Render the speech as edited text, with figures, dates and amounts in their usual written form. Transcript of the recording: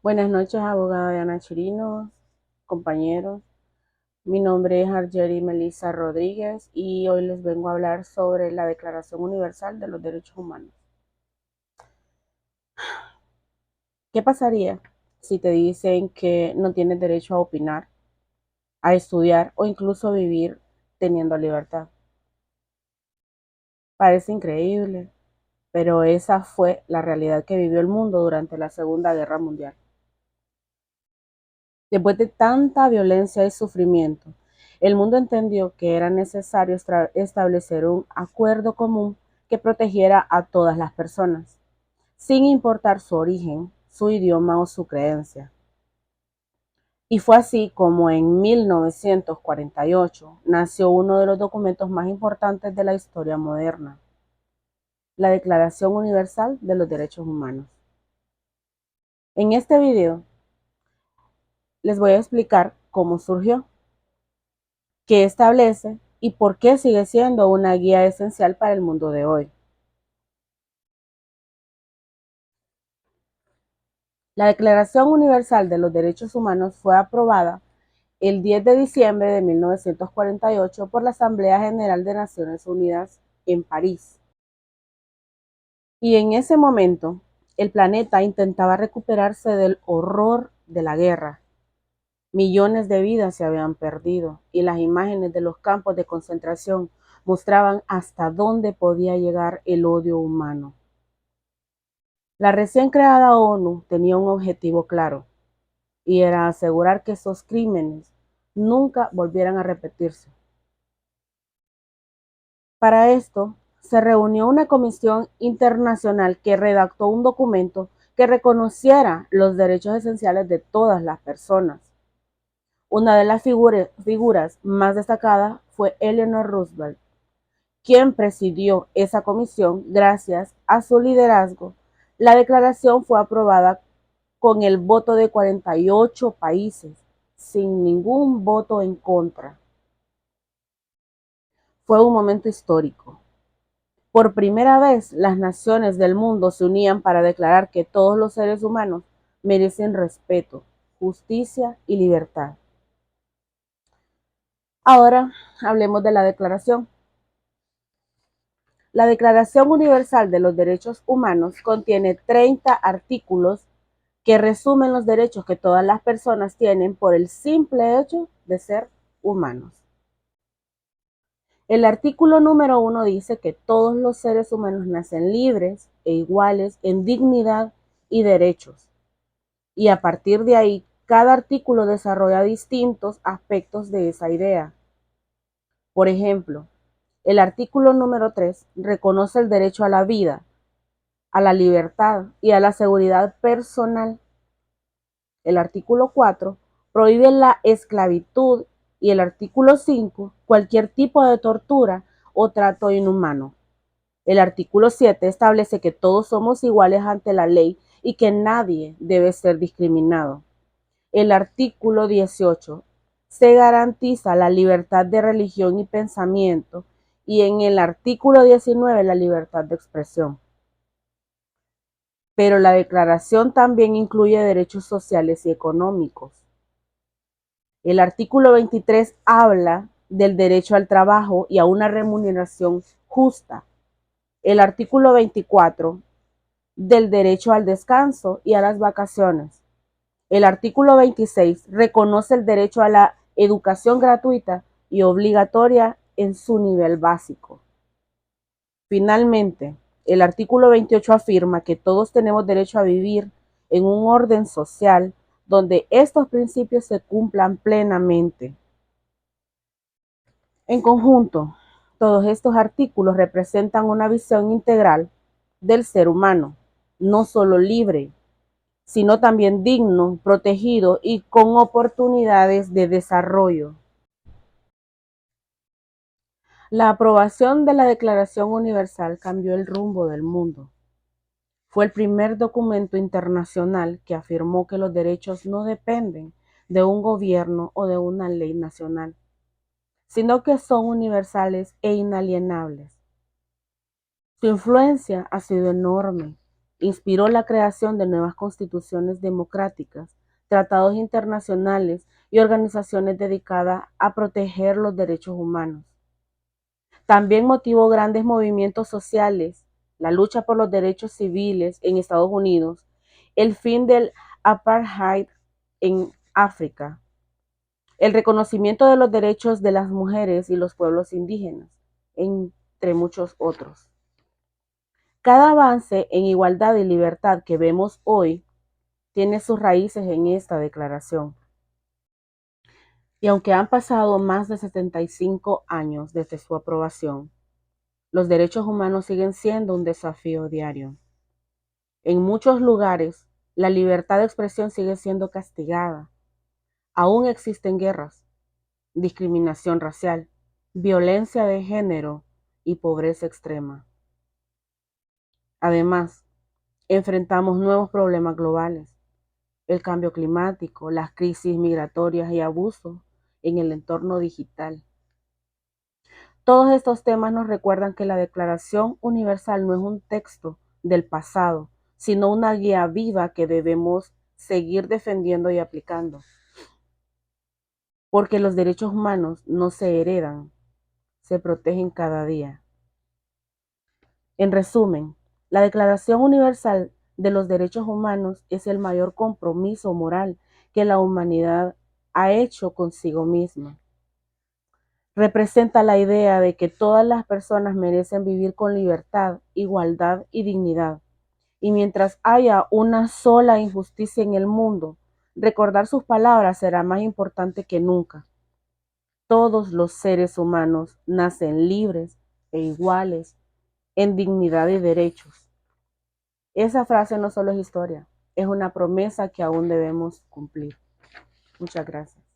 Buenas noches, abogada Diana Chirinos, compañeros. Mi nombre es Argeri Melissa Rodríguez y hoy les vengo a hablar sobre la Declaración Universal de los Derechos Humanos. ¿Qué pasaría si te dicen que no tienes derecho a opinar, a estudiar o incluso vivir teniendo libertad? Parece increíble, pero esa fue la realidad que vivió el mundo durante la Segunda Guerra Mundial. Después de tanta violencia y sufrimiento, el mundo entendió que era necesario establecer un acuerdo común que protegiera a todas las personas, sin importar su origen, su idioma o su creencia. Y fue así como en 1948 nació uno de los documentos más importantes de la historia moderna, la Declaración Universal de los Derechos Humanos. En este video les voy a explicar cómo surgió, qué establece y por qué sigue siendo una guía esencial para el mundo de hoy. La Declaración Universal de los Derechos Humanos fue aprobada el 10 de diciembre de 1948 por la Asamblea General de Naciones Unidas en París. Y en ese momento, el planeta intentaba recuperarse del horror de la guerra. Millones de vidas se habían perdido y las imágenes de los campos de concentración mostraban hasta dónde podía llegar el odio humano. La recién creada ONU tenía un objetivo claro, y era asegurar que esos crímenes nunca volvieran a repetirse. Para esto, se reunió una comisión internacional que redactó un documento que reconociera los derechos esenciales de todas las personas. Una de las figuras más destacadas fue Eleanor Roosevelt, quien presidió esa comisión. Gracias a su liderazgo, la declaración fue aprobada con el voto de 48 países, sin ningún voto en contra. Fue un momento histórico. Por primera vez, las naciones del mundo se unían para declarar que todos los seres humanos merecen respeto, justicia y libertad. Ahora hablemos de la declaración. La Declaración Universal de los Derechos Humanos contiene 30 artículos que resumen los derechos que todas las personas tienen por el simple hecho de ser humanos. El artículo número 1 dice que todos los seres humanos nacen libres e iguales en dignidad y derechos. Y a partir de ahí, cada artículo desarrolla distintos aspectos de esa idea. Por ejemplo, el artículo número 3 reconoce el derecho a la vida, a la libertad y a la seguridad personal. El artículo 4 prohíbe la esclavitud y el artículo 5 cualquier tipo de tortura o trato inhumano. El artículo 7 establece que todos somos iguales ante la ley y que nadie debe ser discriminado. El artículo 18 se garantiza la libertad de religión y pensamiento y en el artículo 19 la libertad de expresión. Pero la declaración también incluye derechos sociales y económicos. El artículo 23 habla del derecho al trabajo y a una remuneración justa. El artículo 24 del derecho al descanso y a las vacaciones. El artículo 26 reconoce el derecho a la educación gratuita y obligatoria en su nivel básico. Finalmente, el artículo 28 afirma que todos tenemos derecho a vivir en un orden social donde estos principios se cumplan plenamente. En conjunto, todos estos artículos representan una visión integral del ser humano, no solo libre, sino también digno, protegido y con oportunidades de desarrollo. La aprobación de la Declaración Universal cambió el rumbo del mundo. Fue el primer documento internacional que afirmó que los derechos no dependen de un gobierno o de una ley nacional, sino que son universales e inalienables. Su influencia ha sido enorme inspiró la creación de nuevas constituciones democráticas, tratados internacionales y organizaciones dedicadas a proteger los derechos humanos. También motivó grandes movimientos sociales, la lucha por los derechos civiles en Estados Unidos, el fin del apartheid en África, el reconocimiento de los derechos de las mujeres y los pueblos indígenas, entre muchos otros. Cada avance en igualdad y libertad que vemos hoy tiene sus raíces en esta declaración. Y aunque han pasado más de 75 años desde su aprobación, los derechos humanos siguen siendo un desafío diario. En muchos lugares, la libertad de expresión sigue siendo castigada. Aún existen guerras, discriminación racial, violencia de género y pobreza extrema. Además, enfrentamos nuevos problemas globales, el cambio climático, las crisis migratorias y abusos en el entorno digital. Todos estos temas nos recuerdan que la Declaración Universal no es un texto del pasado, sino una guía viva que debemos seguir defendiendo y aplicando. Porque los derechos humanos no se heredan, se protegen cada día. En resumen, la Declaración Universal de los Derechos Humanos es el mayor compromiso moral que la humanidad ha hecho consigo misma. Representa la idea de que todas las personas merecen vivir con libertad, igualdad y dignidad. Y mientras haya una sola injusticia en el mundo, recordar sus palabras será más importante que nunca. Todos los seres humanos nacen libres e iguales en dignidad y derechos. Esa frase no solo es historia, es una promesa que aún debemos cumplir. Muchas gracias.